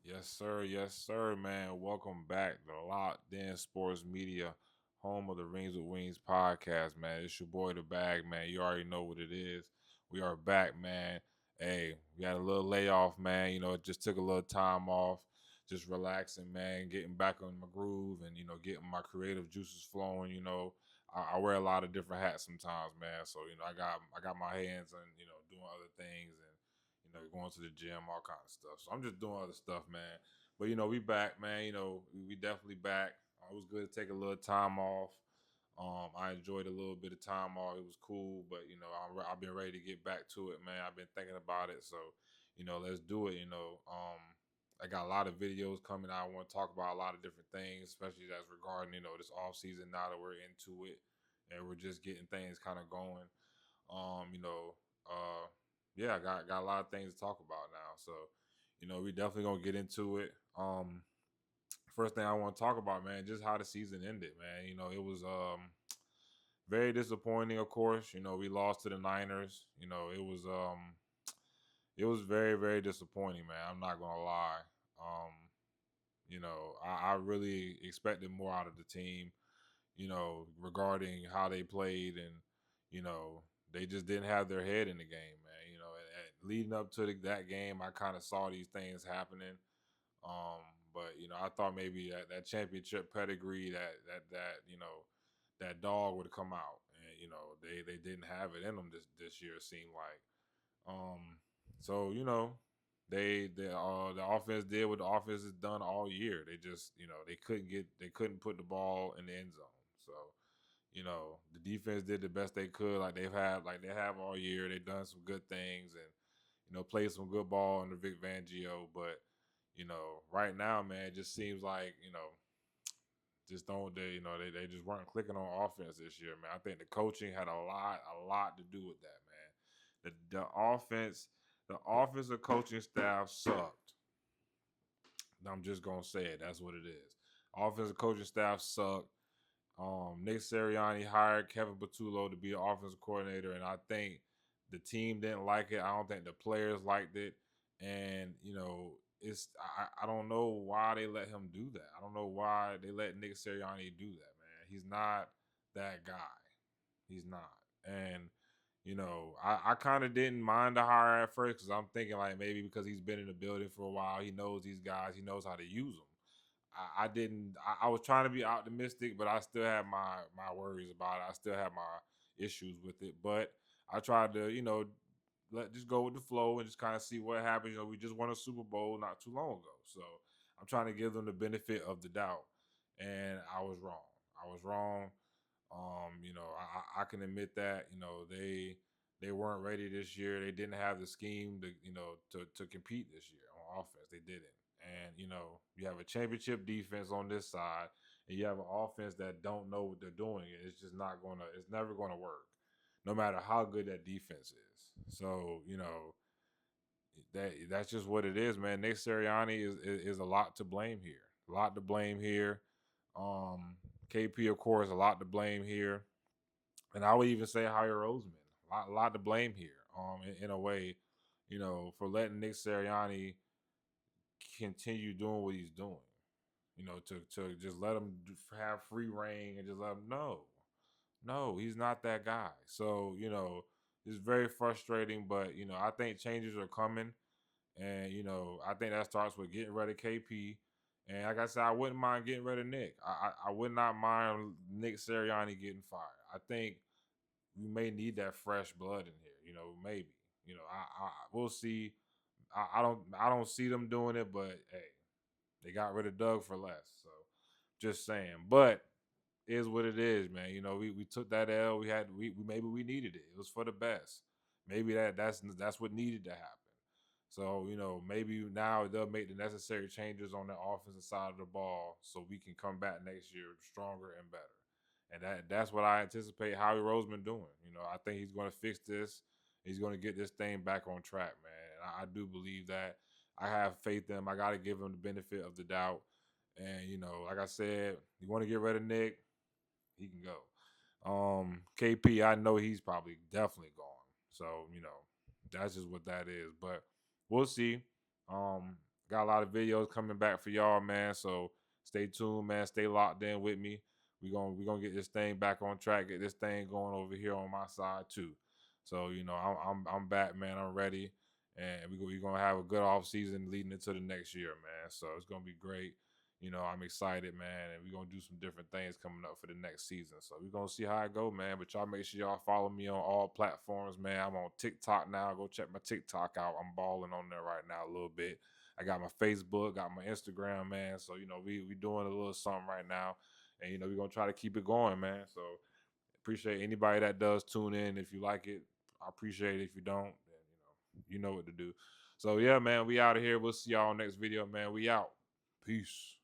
Yes, sir, man. Welcome back to Locked In Sports Media, home of the Rings with Wings podcast, man. It's your boy, The Bag, man. You already know what it is. We are back, man. Hey, we had a little layoff, man. It just took a little time off, just relaxing, man, getting back on my groove and, getting my creative juices flowing. I wear a lot of different hats sometimes, man. So, I got my hands on, doing other things and going to the gym, all kind of stuff. So I'm just doing other stuff, man. But we back, man. We definitely back. It was good to take a little time off. I enjoyed a little bit of time off. It was cool, but I've been ready to get back to it, man. I've been thinking about it, so let's do it. I got a lot of videos coming out. I want to talk about a lot of different things, especially that's regarding this off season now that we're into it and we're just getting things kind of going. Um, you know, uh, yeah, I got a lot of things to talk about now. So, we definitely gonna get into it. First thing I want to talk about, man, just how the season ended, man. It was very disappointing, of course. We lost to the Niners. It was very, very disappointing, man. I'm not gonna lie. Um, I really expected more out of the team, regarding how they played and, you know, they just didn't have their head in the game, man. Leading up to that game, I kind of saw these things happening. But I thought maybe that championship pedigree, that dog would come out, and they didn't have it in them this year. It seemed like, so the offense did what the offense has done all year. They just they couldn't put the ball in the end zone. So the defense did the best they could, like they have all year. They've done some good things and played some good ball under Vic Fangio. But right now, man, it just seems like just don't they just weren't clicking on offense this year, man. I think the coaching had a lot to do with that, man. The offensive coaching staff sucked. I'm just gonna say it. That's what it is. Offensive coaching staff sucked. Nick Sirianni hired Kevin Patullo to be the offensive coordinator, and I think the team didn't like it. I don't think the players liked it, and I don't know why they let him do that. I don't know why they let Nick Sirianni do that, man. He's not that guy. He's not, and I kind of didn't mind the hire at first because I'm thinking like maybe because he's been in the building for a while, he knows these guys, he knows how to use them. I didn't. I was trying to be optimistic, but I still had my worries about it. I still have my issues with it. But I tried to, let just go with the flow and just kind of see what happens. We just won a Super Bowl not too long ago, so I'm trying to give them the benefit of the doubt. And I was wrong. I was wrong. I can admit that. They weren't ready this year. They didn't have the scheme to to compete this year on offense. They didn't. And you have a championship defense on this side, and you have an offense that don't know what they're doing. It's just not gonna. It's never gonna work, no matter how good that defense is. So that's just what it is, man. Nick Sirianni is a lot to blame here. A lot to blame here. Um, KP, of course, a lot to blame here, and I would even say Howie Roseman, a lot to blame here. In a way, for letting Nick Sirianni continue doing what he's doing. To just let him have free reign and just let him no, he's not that guy. So it's very frustrating. But I think changes are coming, and I think that starts with getting rid of KP. And like I said, I wouldn't mind getting rid of Nick. I would not mind Nick Sirianni getting fired. I think we may need that fresh blood in here. Maybe. We'll see. I don't see them doing it, but hey, they got rid of Doug for less. So just saying. But is what it is, man. We took that L. We maybe we needed it. It was for the best. Maybe that's what needed to happen. So maybe now they'll make the necessary changes on the offensive side of the ball so we can come back next year stronger and better. And that's what I anticipate Howie Roseman doing. I think he's going to fix this. He's going to get this thing back on track, man. I do believe that. I have faith in him. I got to give him the benefit of the doubt. And like I said, you want to get rid of Nick, he can go. KP, I know he's probably definitely gone. So that's just what that is. But we'll see. Um, got a lot of videos coming back for y'all, man. So stay tuned, man. Stay locked in with me. We gonna get this thing back on track. Get this thing going over here on my side too. So I'm back, man. I'm ready, and we gonna have a good off season leading into the next year, man. So it's gonna be great. I'm excited, man, and we're gonna do some different things coming up for the next season. So we're gonna see how it go, man. But y'all make sure y'all follow me on all platforms, man. I'm on TikTok now. Go check my TikTok out. I'm balling on there right now a little bit. I got my Facebook, got my Instagram, man. So we doing a little something right now, and we're gonna try to keep it going, man. So appreciate anybody that does tune in. If you like it, I appreciate it. If you don't, then you know what to do. So yeah, man, we out of here. We'll see y'all next video, man. We out. Peace.